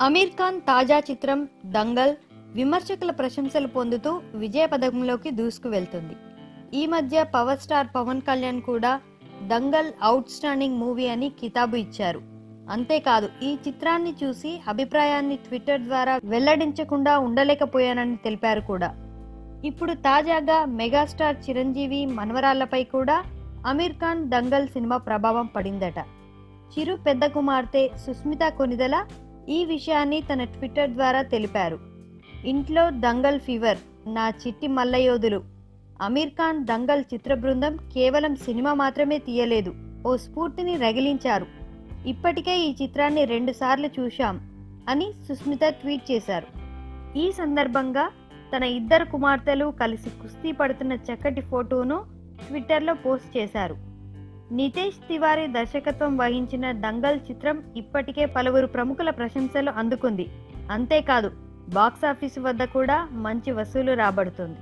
అమీర్ ఖాన్ తాజా చిత్రం దంగల్ విమర్శకుల ప్రశంసలు పొందుతూ విజయ పథకంలోకి దూసుకు వెళ్తుంది. ఈ మధ్య పవర్ స్టార్ పవన్ కళ్యాణ్ కూడా దంగల్ అవుట్ స్టాండింగ్ మూవీ అని కితాబు ఇచ్చారు. అంతేకాదు ఈ చిత్రాన్ని చూసి అభిప్రాయాన్ని ట్విట్టర్ ద్వారా వెల్లడించకుండా ఉండలేకపోయానని తెలిపారు కూడా. ఇప్పుడు తాజాగా మెగాస్టార్ చిరంజీవి మనవరాళ్లపై కూడా అమీర్ ఖాన్ దంగల్ సినిమా ప్రభావం పడిందట. చిరు పెద్ద కుమార్తె సుస్మిత కొనిదల ఈ విషయాన్ని తన ట్విట్టర్ ద్వారా తెలిపారు. ఇంట్లో దంగల్ ఫీవర్, నా చిట్టి మల్లయోధులు. అమీర్ ఖాన్ దంగల్ చిత్ర బృందం కేవలం సినిమా మాత్రమే తీయలేదు, ఓ స్ఫూర్తిని రగిలించారు. ఇప్పటికే ఈ చిత్రాన్ని 2 సార్లు చూశాం అని సుస్మిత ట్వీట్ చేశారు. ఈ సందర్భంగా తన 2 కుమార్తెలు కలిసి కుస్తీ పడుతున్న చక్కటి ఫోటోను ట్విట్టర్లో పోస్ట్ చేశారు. నితేష్ తివారీ దర్శకత్వం వహించిన దంగల్ చిత్రం ఇప్పటికే పలువురు ప్రముఖుల ప్రశంసలు అందుకుంది. అంతేకాదు బాక్సాఫీసు వద్ద కూడా మంచి వసూలు రాబడుతుంది.